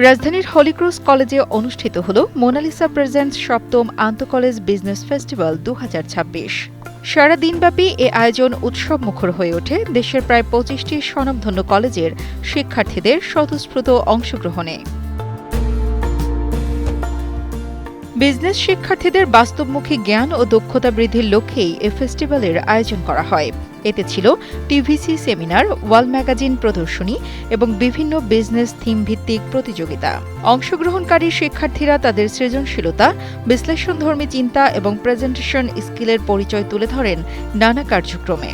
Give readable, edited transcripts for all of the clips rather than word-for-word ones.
রাজধানীর হলিক্রস কলেজে অনুষ্ঠিত হল মোনালিসা প্রেজেন্টস সপ্তম আন্তঃকলেজ বিজনেস ফেস্টিভ্যাল ২০২৬। সারা দিনব্যাপী এ আয়োজন উৎসবমুখর হয়ে ওঠে দেশের প্রায় ২৫টি স্বনামধন্য কলেজের শিক্ষার্থীদের স্বতঃস্ফূর্ত অংশগ্রহণে। বিজনেস শিক্ষার্থীদের বাস্তবমুখী জ্ঞান ও দক্ষতা বৃদ্ধির লক্ষ্যেই এ ফেস্টিভ্যালের আয়োজন করা হয়। এতে ছিল টিভিসি সেমিনার, ওয়াল ম্যাগাজিন প্রদর্শনী এবং বিভিন্ন বিজনেস থিম ভিত্তিক প্রতিযোগিতা। অংশগ্রহণকারী শিক্ষার্থীরা তাদের সৃজনশীলতা, বিশ্লেষণধর্মী চিন্তা এবং প্রেজেন্টেশন স্কিলের পরিচয় তুলে ধরেন নানা কার্যক্রমে।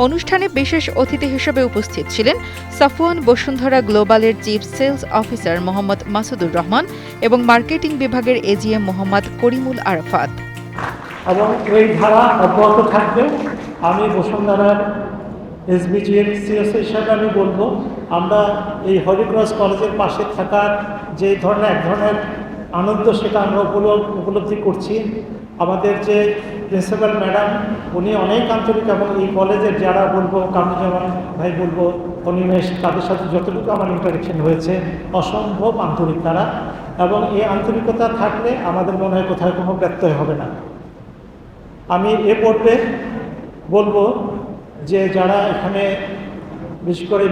অনুষ্ঠানে বিশেষ অতিথি হিসেবে উপস্থিত ছিলেন সাফওয়ান বসুন্ধরা গ্লোবালের chief sales officer Mohammad Masudur Rahman এবং মার্কেটিং বিভাগের এজিএম মোহাম্মদ করিমুল আরাফাত। এবং এই ধারা অব্যাহত থাকবে। আমি বসুন্ধরার এসবিজির সিএসও হিসাবে আমি বলবো, আমরা এই হলিক্রস কলেজের পাশে থাকার যে এক ধরনের আনন্দ সেটা আমরা উপলব্ধি করছি। আমাদের যে প্রিন্সিপাল ম্যাডাম, উনি অনেক আন্তরিক এবং এই কলেজের যারা বলবো, কামরুজ্জামান ভাই বলবো, অনিমেষ, তাদের সাথে যতটুকু আমার ইন্টারেকশন হয়েছে অসম্ভব আন্তরিক তারা, এবং এই আন্তরিকতা থাকলে আমাদের মনে হয় কোথাও কোনো ব্যত্যয় হবে না। আমি এ পর্বে বলবো যে যারা এখানে বিশেষ করে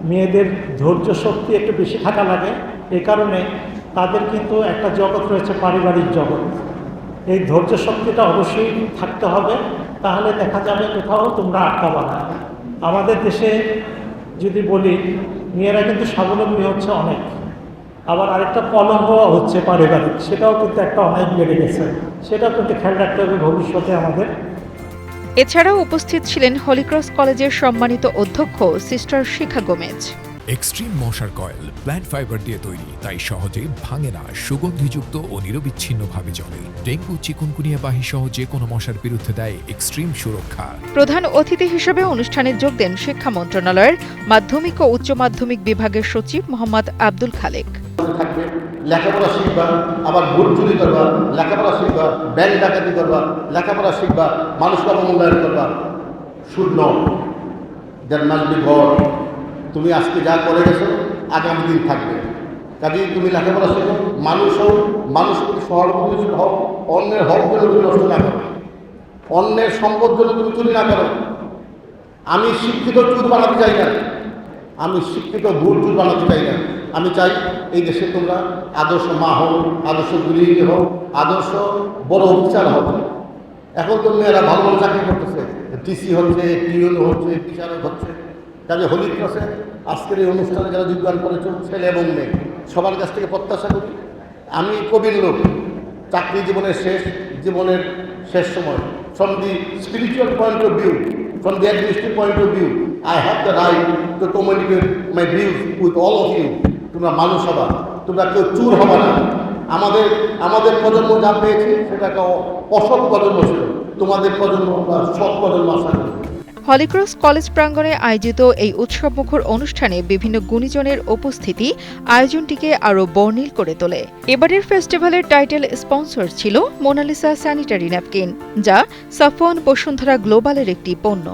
মেয়েদের ধৈর্য শক্তি একটু বেশি থাকা লাগে, এই কারণে তাদের কিন্তু একটা জগৎ রয়েছে, পারিবারিক জগৎ। এই ধৈর্য শক্তিটা অবশ্যই থাকতে হবে, তাহলে দেখা যাবে কোথাও তোমরা আটকাবা না। আমাদের দেশে যদি বলি, মেয়েরা কিন্তু স্বাবলম্বী হচ্ছে অনেক, আবার আরেকটা কলঙ্ক হচ্ছে পারিবারিক, সেটাও কিন্তু একটা অনেক বেড়ে গেছে, সেটাও কিন্তু খেয়াল রাখতে হবে ভবিষ্যতে আমাদের। এছাড়াও উপস্থিত ছিলেন হলিক্রস কলেজের সম্মানিত অধ্যক্ষ সিস্টার শিখা গোমেজ। এক্সট্রিম মশার কয়েল প্ল্যান্ট ফাইবার দিয়ে তৈরি, তাই সহজে ভাঙে না, সুগন্ধিযুক্ত ও নিরবিচ্ছিন্নভাবে জ্বলে। ডেঙ্গু, চিকুনগুনিয়া বাহি সহ যে কোনো মশার বিরুদ্ধে দেয় এক্সট্রিম সুরক্ষা। প্রধান অতিথি হিসেবে অনুষ্ঠানে যোগ দেন শিক্ষা মন্ত্রণালয়ের মাধ্যমিক ও উচ্চ মাধ্যমিক বিভাগের সচিব মোহাম্মদ আব্দুল খালেক। লেখাপড়া শিখবা, আবার ভোট চুরি করবা, লেখাপড়া শিখবা, ব্যাংক ডাকাতি করবা, লেখাপড়া শিখবা, মানুষকে অবমূল্যায়ন করবা। Should not that must be god. তুমি আজকে যা করে গেছো আগামী দিন থাকবে। কাজেই তুমি লেখাপড়া শেখো, মানুষ হোক, মানুষের প্রতি সহানুভূতিশীল হও, অন্যের হক যেন তুমি নষ্ট না করো, অন্যের সম্পদ যেন তুমি চুরি না করো। আমি শিক্ষিত চুর বানাতে চাই না, আমি শিক্ষিত ভুল চুর বানাতে চাই না। আমি চাই এই দেশে তোমরা আদর্শ মা হও, আদর্শ গৃহিণী হও, আদর্শ বড় অফিসার হও। এখন তো মেয়েরা ভালো ভালো চাকরি করতেছে, টিসি হচ্ছে, টিউন হচ্ছে, টিচার হচ্ছে। কাজে হলিক্রসে আজকের এই অনুষ্ঠানে যারা যোগদান করেছে, ছেলে এবং মেয়ে, সবার কাছ থেকে প্রত্যাশা করি, আমি কবির লোক, চাকরি জীবনের শেষ সময়, from the spiritual point of view, from the administrative point of view, I have the right to communicate my views with all of you. তোমরা মানুষ হবা, তোমরা কেউ চুর হবা না। আমাদের প্রজন্ম যা পেয়েছে সেটা একটা অসৎ প্রজন্ম ছিল, তোমাদের প্রজন্ম বা সৎ প্রজন্ম আশা করি। হলিক্রস কলেজ প্রাঙ্গণে আয়োজিত এই উৎসবমুখর অনুষ্ঠানে বিভিন্ন গুণীজনের উপস্থিতি আয়োজনটিকে আরও বর্ণিল করে তোলে। এবারের ফেস্টিভ্যালের টাইটেল স্পন্সর ছিল মোনালিসা স্যানিটারি ন্যাপকিন, যা সাফওয়ান বসুন্ধরা গ্লোবালের একটি পণ্য।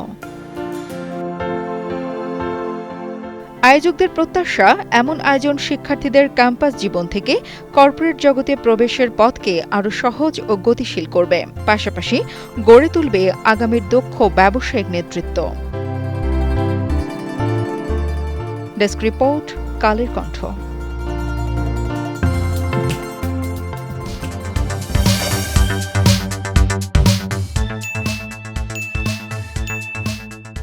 আয়োজকদের প্রত্যাশা, এমন আয়োজন শিক্ষার্থীদের ক্যাম্পাস জীবন থেকে কর্পোরেট জগতে প্রবেশের পথকে আরও সহজ ও গতিশীল করবে, পাশাপাশি গড়ে তুলবে আগামীর দক্ষ ব্যবসায়িক নেতৃত্ব। Desk report, Kaler Kantho.